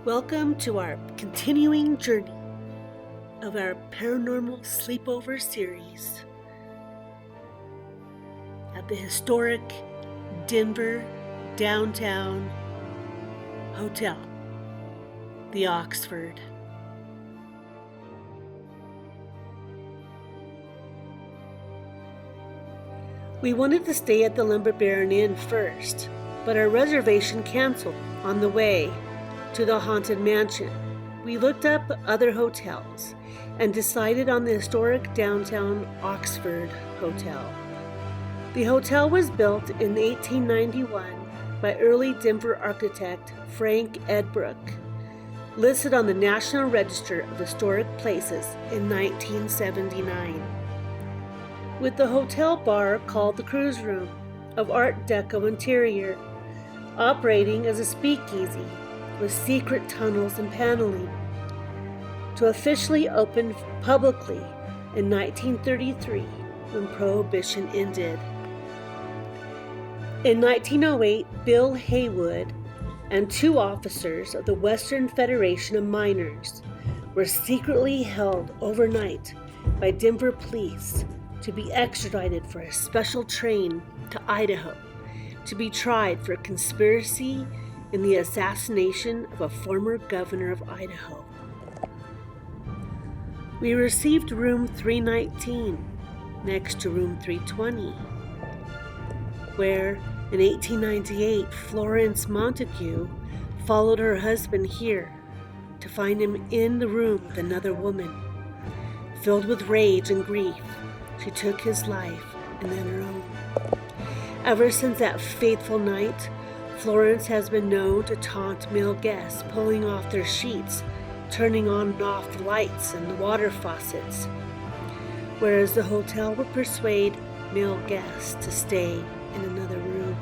Welcome to our continuing journey of our Paranormal Sleepover series at the historic Denver downtown hotel, the Oxford. We wanted to stay at the Lumber Baron Inn first, but our reservation canceled on the way to the haunted mansion. We looked up other hotels and decided on the historic downtown Oxford Hotel. The hotel was built in 1891 by early Denver architect Frank Edbrook, listed on the National Register of Historic Places in 1979. With the hotel bar called the Cruise Room of Art Deco interior, operating as a speakeasy with secret tunnels and paneling, to officially open publicly in 1933 when Prohibition ended. In 1908, Bill Haywood and two officers of the Western Federation of Miners were secretly held overnight by Denver police to be extradited for a special train to Idaho to be tried for conspiracy in the assassination of a former governor of Idaho. We received room 319 next to room 320, where in 1898 Florence Montague followed her husband here to find him in the room with another woman. Filled with rage and grief, she took his life and then her own. Ever since that fateful night, Florence has been known to taunt male guests, pulling off their sheets, turning on and off the lights and the water faucets, whereas the hotel would persuade male guests to stay in another room.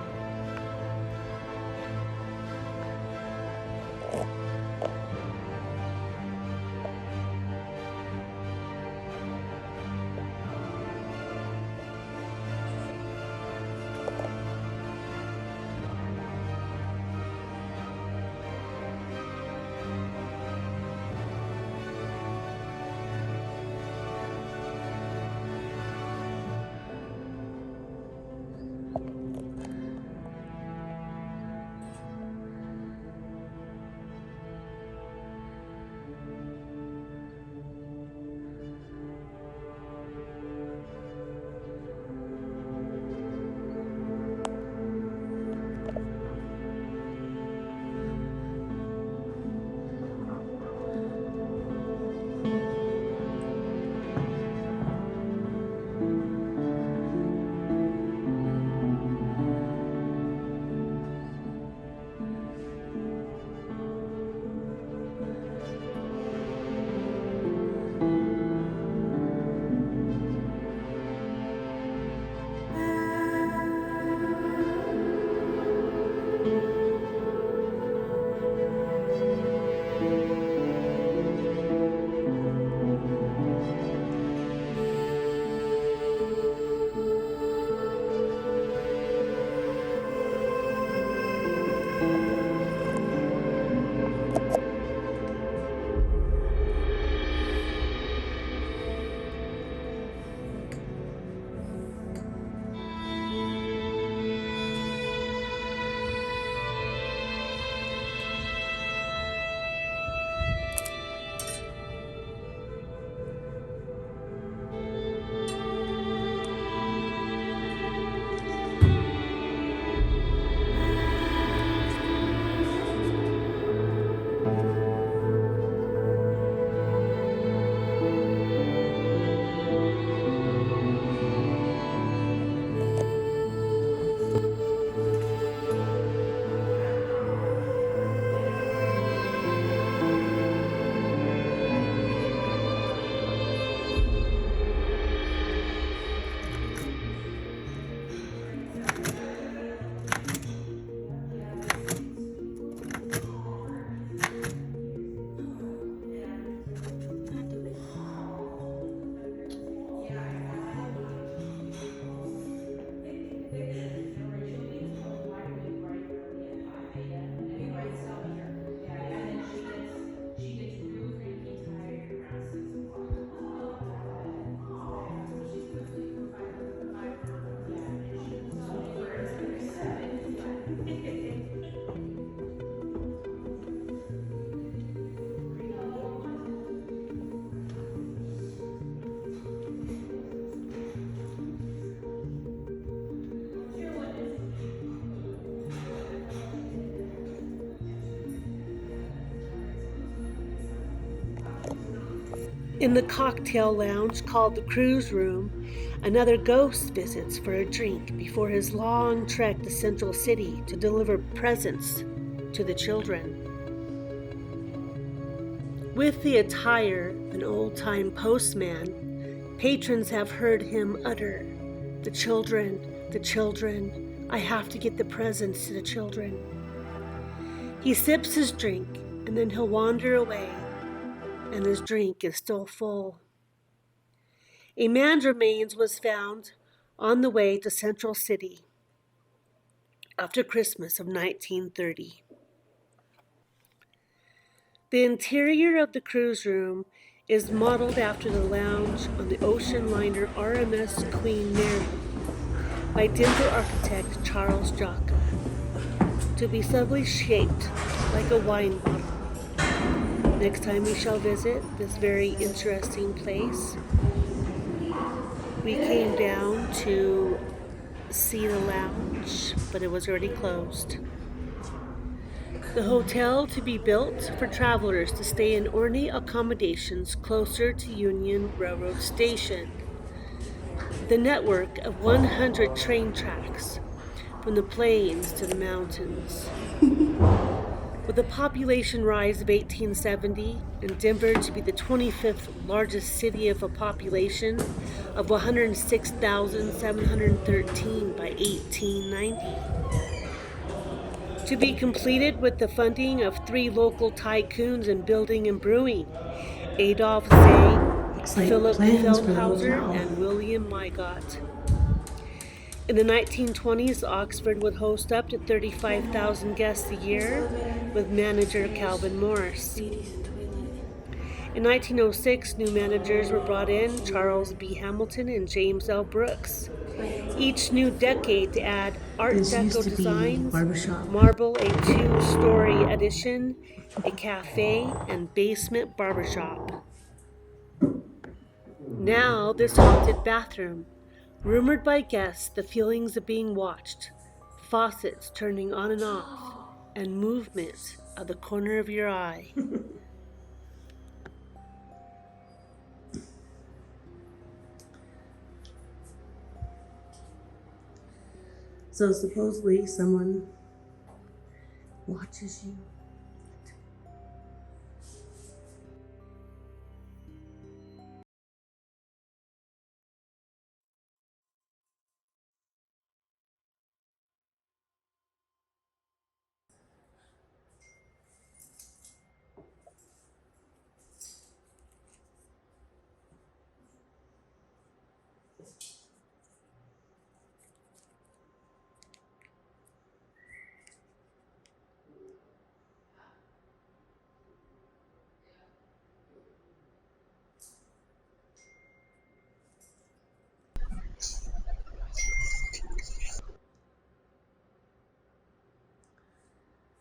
In the cocktail lounge called the Cruise Room, another ghost visits for a drink before his long trek to Central City to deliver presents to the children. With the attire of an old-time postman, patrons have heard him utter, the children, I have to get the presents to the children." He sips his drink, and then he'll wander away, and his drink is still full. A man's remains was found on the way to Central City after Christmas of 1930. The interior of the cruise room is modeled after the lounge on the ocean liner RMS Queen Mary by Denver architect Charles Jocka, to be subtly shaped like a wine bottle. Next time we shall visit this very interesting place, we came down to see the lounge, but it was already closed. The hotel to be built for travelers to stay in ornate accommodations closer to Union Railroad Station. The network of 100 train tracks from the plains to the mountains. With a population rise of 1870 and Denver to be the 25th largest city of a population of 106,713 by 1890. To be completed with the funding of 3 local tycoons in building and brewing, Adolph Zay, Philip Feldhauser, and William Mygott. In the 1920s, Oxford would host up to 35,000 guests a year with manager Calvin Morris. In 1906, new managers were brought in, Charles B. Hamilton and James L. Brooks. Each new decade to add Art Deco designs, marble a 2-story addition, a cafe, and basement barbershop. Now this haunted bathroom, rumored by guests the feelings of being watched, faucets turning on and off, and movement of the corner of your eye. So supposedly someone watches you.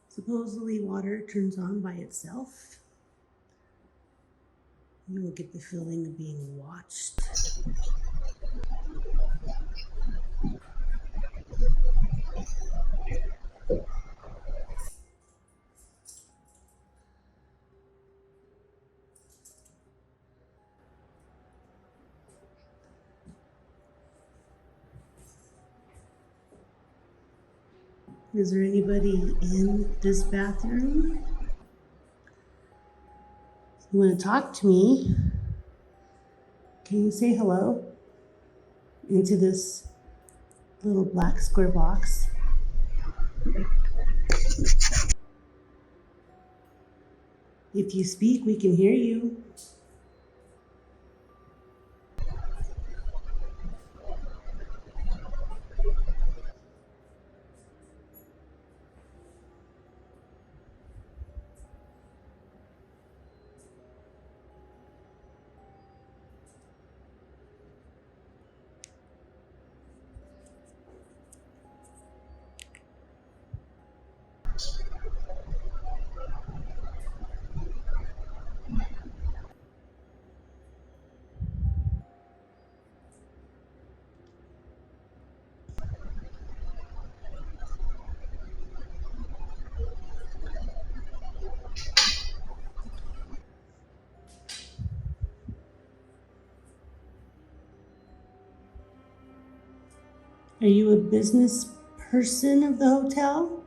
Supposedly water turns on by itself. You will get the feeling of being watched. Is there anybody in this bathroom? You want to talk to me? Can you say hello into this little black square box? If you speak, we can hear you. Are you a business person of the hotel?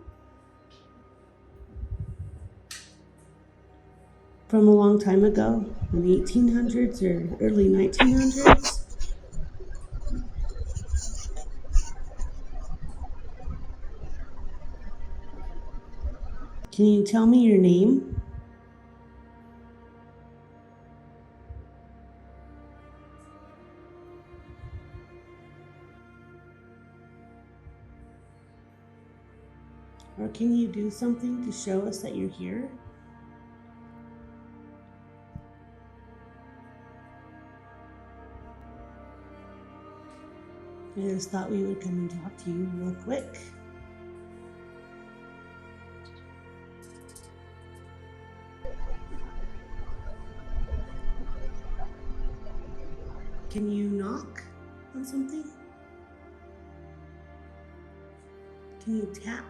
From a long time ago, in the 1800s or early 1900s? Can you tell me your name? Or can you do something to show us that you're here? I just thought we would come and talk to you real quick. Can you knock on something? Can you tap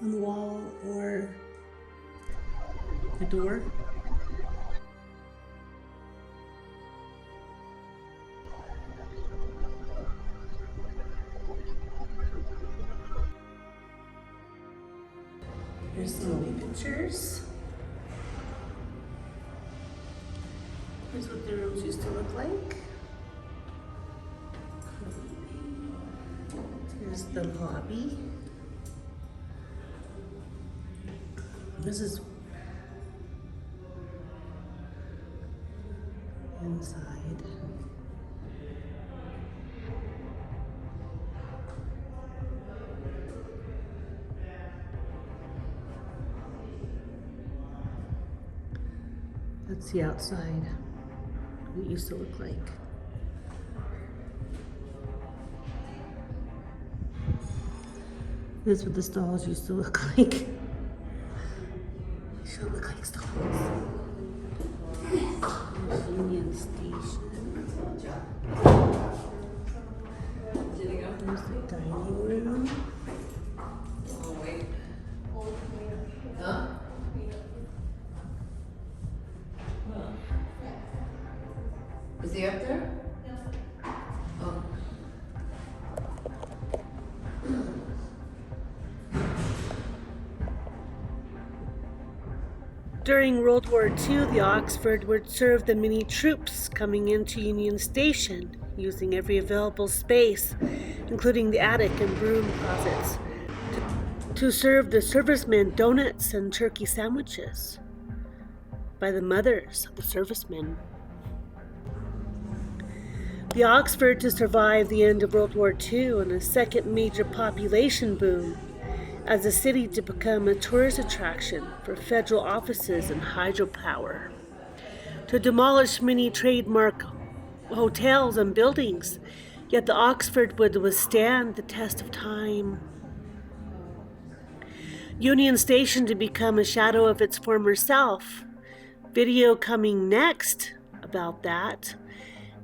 on the wall or the door? Here's some movie pictures. Here's what the rooms used to look like. Here's the lobby. This is inside. That's the outside. What it used to look like. This is what the stalls used to look like. They should look like stalls. Union Station. There's the dining room. Oh, wait. Huh? Is he up there? Oh. During World War II, the Oxford would serve the many troops coming into Union Station, using every available space, including the attic and broom closets, to serve the servicemen donuts and turkey sandwiches by the mothers of the servicemen. The Oxford to survive the end of World War II and a second major population boom, as a city to become a tourist attraction for federal offices and hydropower, to demolish many trademark hotels and buildings, yet the Oxford would withstand the test of time. Union Station to become a shadow of its former self. Video coming next about that,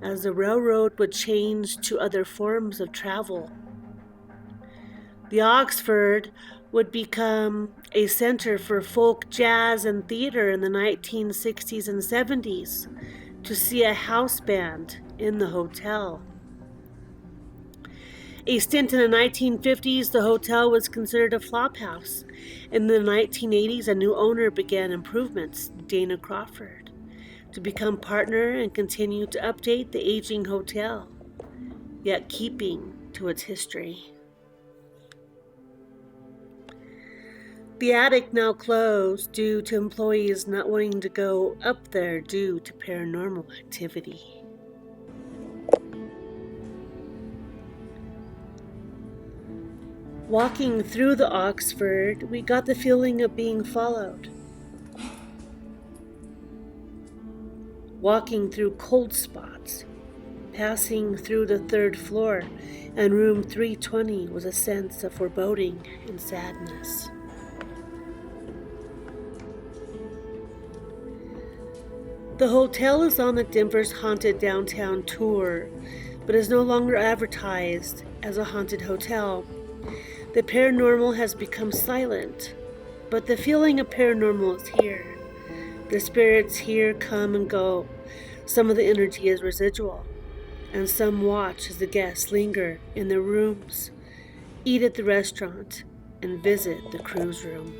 as the railroad would change to other forms of travel. The Oxford would become a center for folk jazz and theater in the 1960s and 70s, to see a house band in the hotel. A stint in the 1950s, the hotel was considered a flophouse. In the 1980s, a new owner began improvements, Dana Crawford, to become partner and continue to update the aging hotel, yet keeping to its history. The attic now closed due to employees not wanting to go up there due to paranormal activity. Walking through the Oxford, we got the feeling of being followed. Walking through cold spots, passing through the third floor, and room 320 was a sense of foreboding and sadness. The hotel is on the Denver's Haunted Downtown Tour, but is no longer advertised as a haunted hotel. The paranormal has become silent, but the feeling of paranormal is here. The spirits here come and go. Some of the energy is residual. and some watch as the guests linger in their rooms, eat at the restaurant, and visit the cruise room.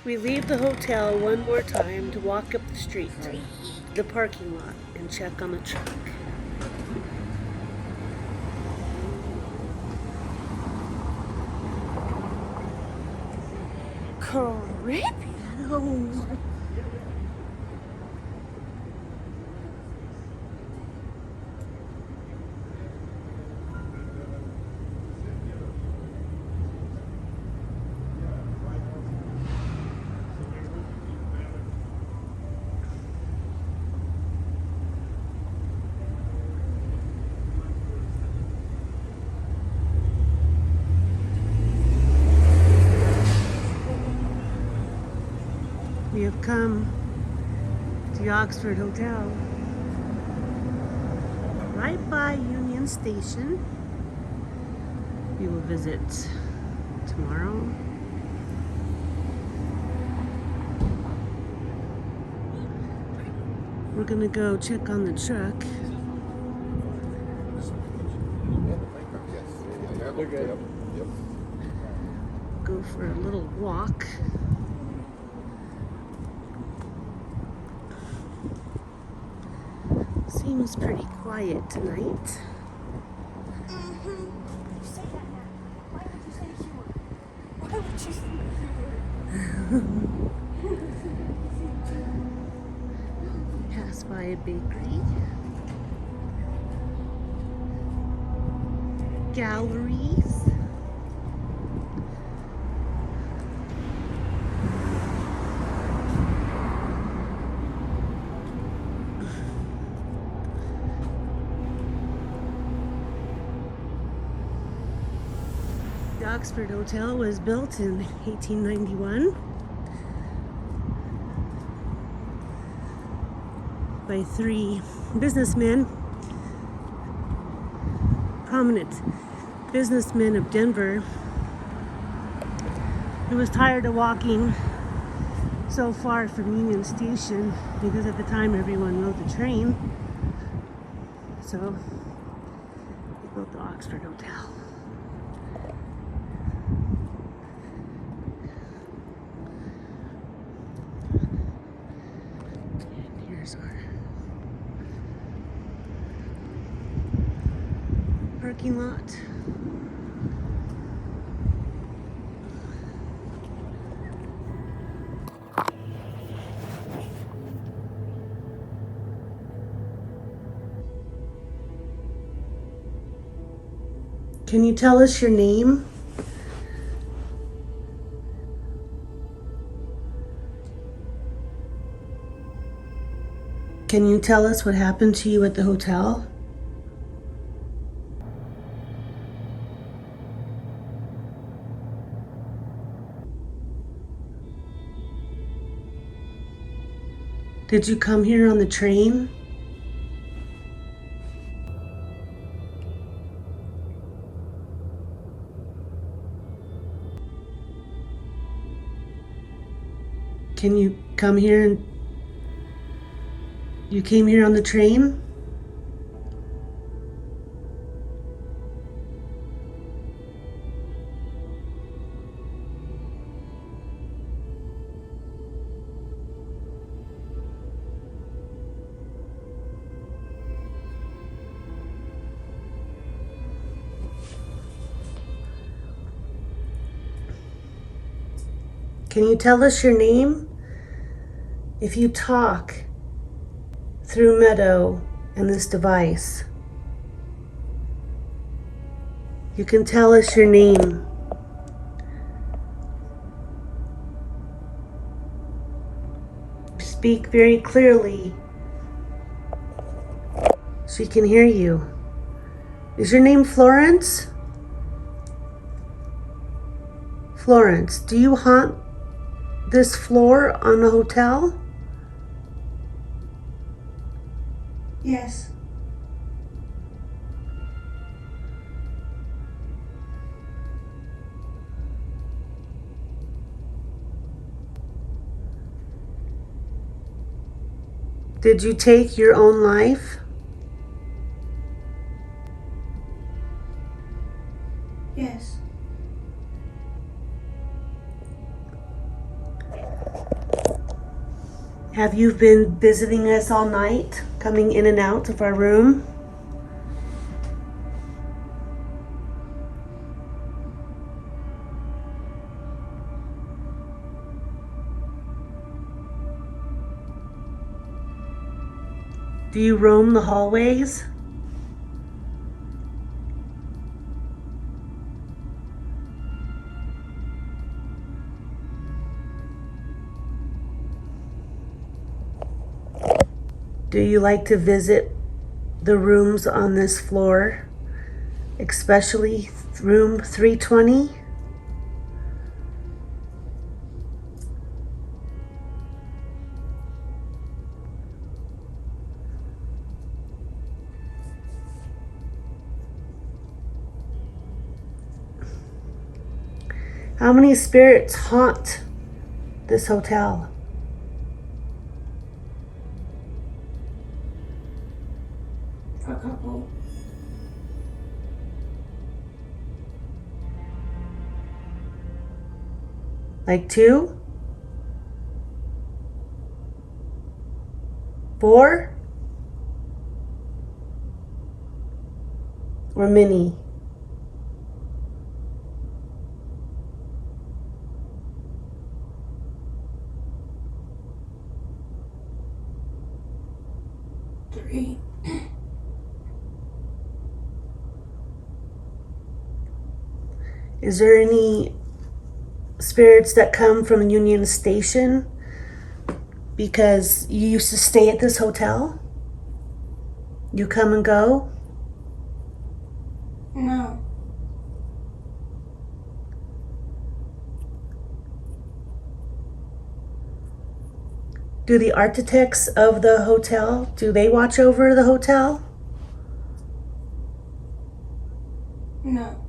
We leave the hotel one more time to walk up the street, the parking lot, and check on the truck. Creepy. Oh. We have come to the Oxford Hotel, right by Union Station. We will visit tomorrow. We're gonna go check on the truck. Go for a little walk. Seems pretty quiet tonight. You say that now. Why would you say humor? Why would you say humor? Pass by a bakery. Galleries. The Oxford Hotel was built in 1891 by 3 businessmen, prominent businessmen of Denver, who was tired of walking so far from Union Station because at the time everyone rode the train. So they built the Oxford Hotel. And here's our parking lot. Can you tell us your name? Can you tell us what happened to you at the hotel? Did you come here on the train? Can you come here and you came here on the train? Can you tell us your name? If you talk through Meadow and this device, you can tell us your name. Speak very clearly so we can hear you. Is your name Florence? Florence, do you haunt this floor on the hotel? Yes. Did you take your own life? Yes. Have you been visiting us all night, coming in and out of our room? Do you roam the hallways? Do you like to visit the rooms on this floor, especially room 320? How many spirits haunt this hotel? A couple. Like 2? 4? Or many? Three. Is there any spirits that come from Union Station because you used to stay at this hotel? You come and go? No. Do the architects of the hotel, do they watch over the hotel? No.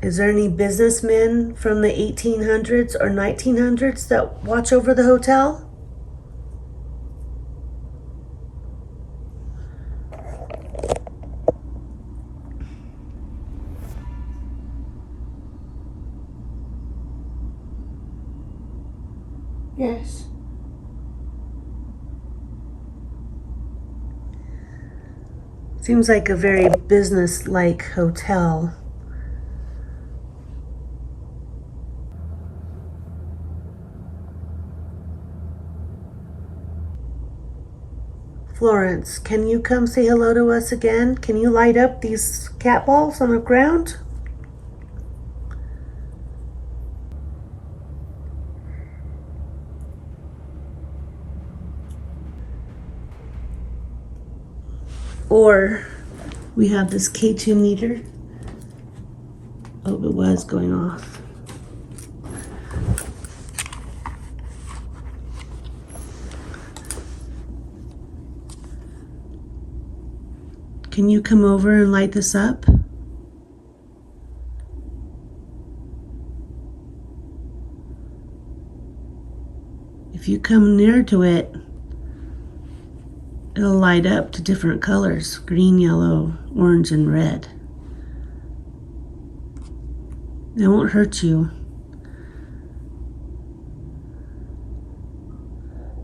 Is there any businessmen from the 1800s or 1900s that watch over the hotel? Yes. Seems like a very business-like hotel. Florence, can you come say hello to us again? Can you light up these cat balls on the ground? or we have this K2 meter. Oh, it was going off. Can you come over and light this up? If you come near to it, it'll light up to different colors: green, yellow, orange, and red. It won't hurt you.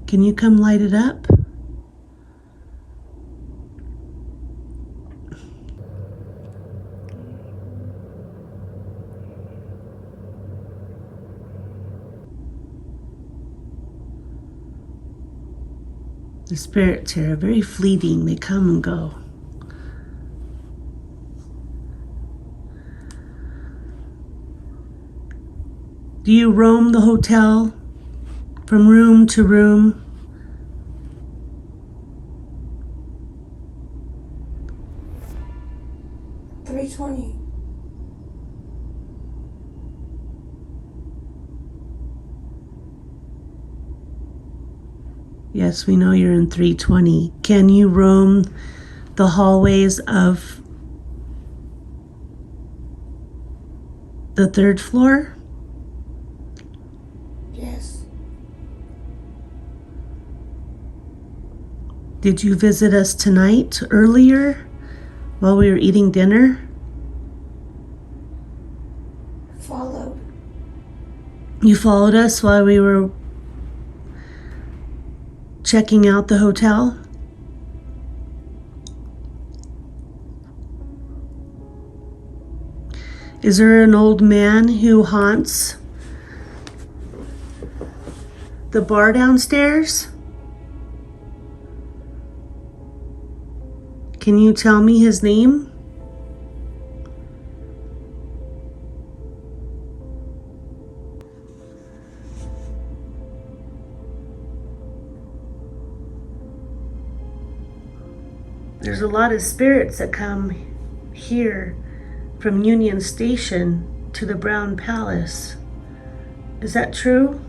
Can you come light it up? The spirits here are very fleeting. They come and go. Do you roam the hotel from room to room? $320. Yes, we know you're in 320. Can you roam the hallways of the 3rd floor? Yes. Did you visit us tonight, earlier, while we were eating dinner? Followed. You followed us while we were checking out the hotel? Is there an old man who haunts the bar downstairs? Can you tell me his name? There's a lot of spirits that come here from Union Station to the Brown Palace. Is that true?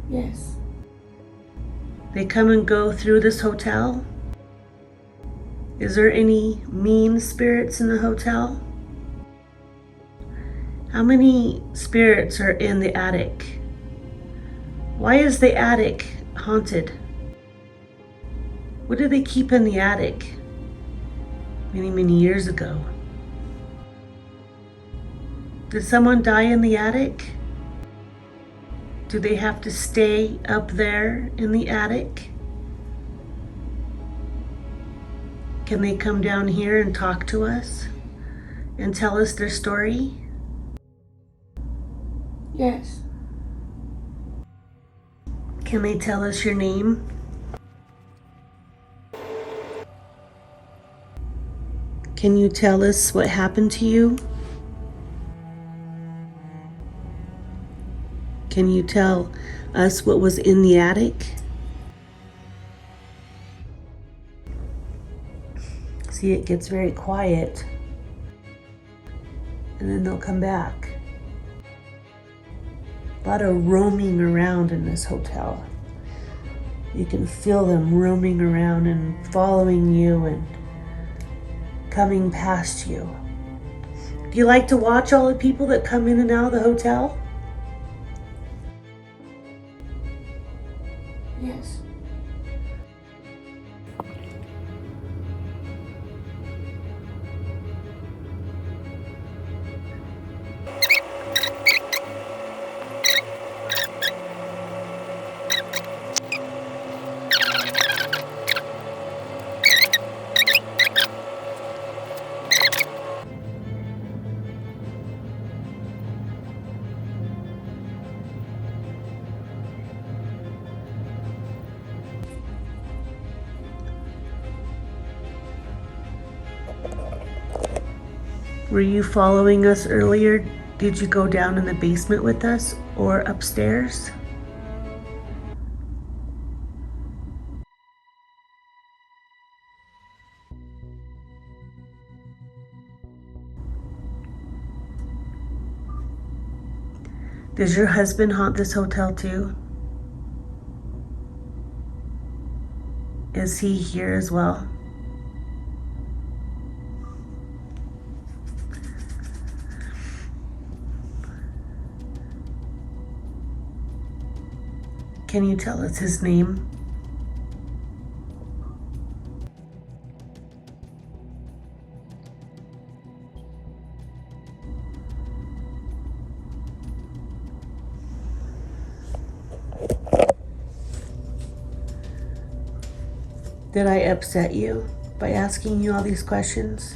Yes. They come and go through this hotel? Is there any mean spirits in the hotel? How many spirits are in the attic? Why is the attic haunted? What did they keep in the attic many, many years ago? Did someone die in the attic? Do they have to stay up there in the attic? Can they come down here and talk to us and tell us their story? Yes. Can they tell us your name? Can you tell us what happened to you? Can you tell us what was in the attic? See, it gets very quiet, and then they'll come back. A lot of roaming around in this hotel. You can feel them roaming around and following you and coming past you. Do you like to watch all the people that come in and out of the hotel? Yes. Were you following us earlier? Did you go down in the basement with us or upstairs? Does your husband haunt this hotel too? Is he here as well? Can you tell us his name? Did I upset you by asking you all these questions?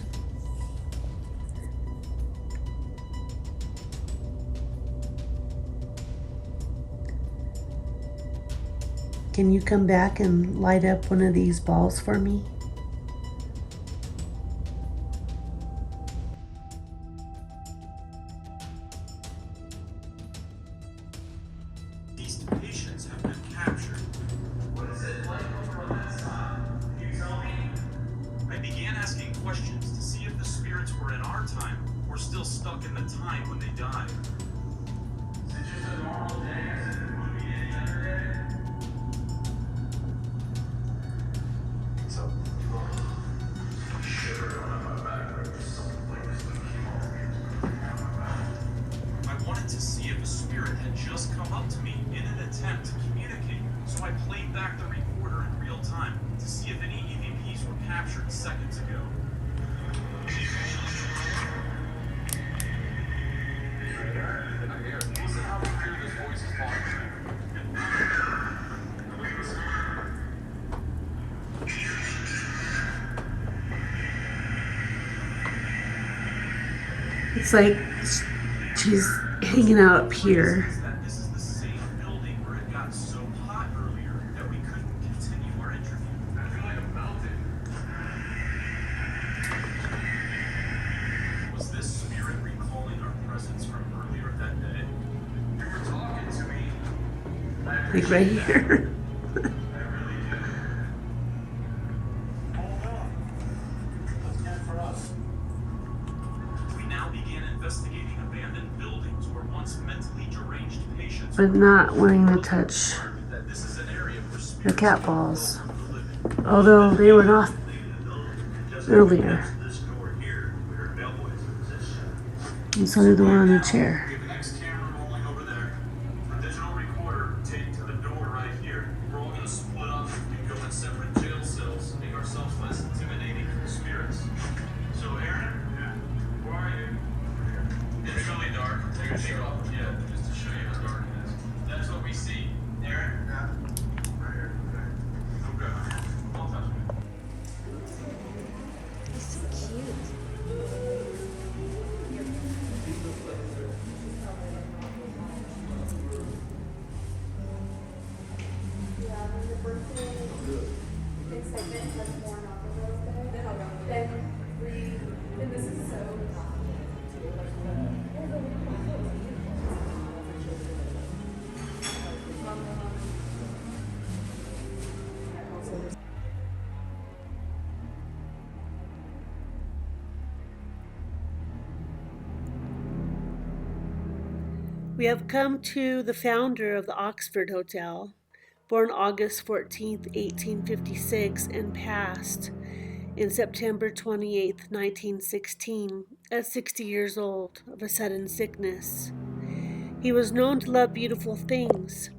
Can you come back and light up one of these balls for me? These patients have been captured. What is it like over on that side? Can you tell me? I began asking questions to see if the spirits were in our time or still stuck in the time when they died. Is it just a normal day as it would be any other day? So, shiver on my back, or something like this when it came over me. I wanted to see if a spirit had just come up to me in an attempt to communicate, so I played back the recorder in real time to see if any EVPs were captured seconds ago. Listen how clear this voice is talking. It's like she's hanging out up here. This is the same building where it got so hot earlier that we couldn't continue our interview. I feel like I'm melting. Was this spirit recalling our presence from earlier that day? You were talking to me. Like right here. I really do. Hold on. What's next for us? We now began investigating abandoned buildings where once mentally deranged patients But not wanting to touch that this is an area where the spirits cat balls. live. Although they were not earlier. This door here, we heard bellboys in position. And so did the one on the chair. We have an X camera rolling over there. A digital recorder taped to the door right here. We're all gonna split up and go in separate jail cells, make ourselves less intimidating for the spirits. So, Aaron? Yeah. Where are you? It's really dark. Take your shirt off. Yeah, just to show you how dark it is. That's what we see. Aaron? Yeah. Right here. Okay. Okay. Don't touch me. He's so cute. We have come to the founder of the Oxford Hotel, born August 14th, 1856, and passed in September 28th, 1916, at 60 years old of a sudden sickness. He was known to love beautiful things.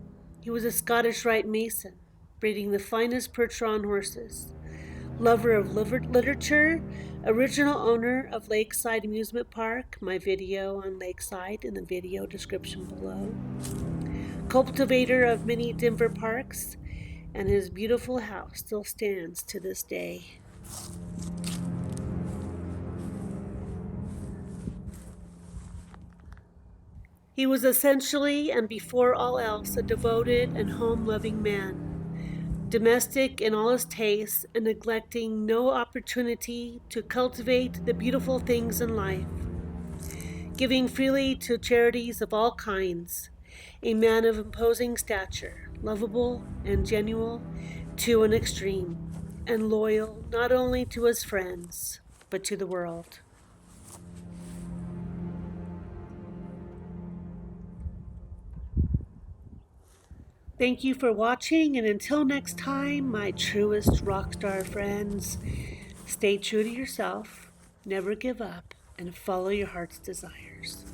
He was a Scottish Rite Mason, breeding the finest Percheron horses, lover of literature, original owner of Lakeside Amusement Park, my video on Lakeside in the video description below, cultivator of many Denver parks, and his beautiful house still stands to this day. He was essentially and before all else a devoted and home-loving man, domestic in all his tastes and neglecting no opportunity to cultivate the beautiful things in life, giving freely to charities of all kinds, a man of imposing stature, lovable and genuine to an extreme, and loyal not only to his friends, but to the world. Thank you for watching, and until next time, my truest Rockstar friends, stay true to yourself, never give up, and follow your heart's desires.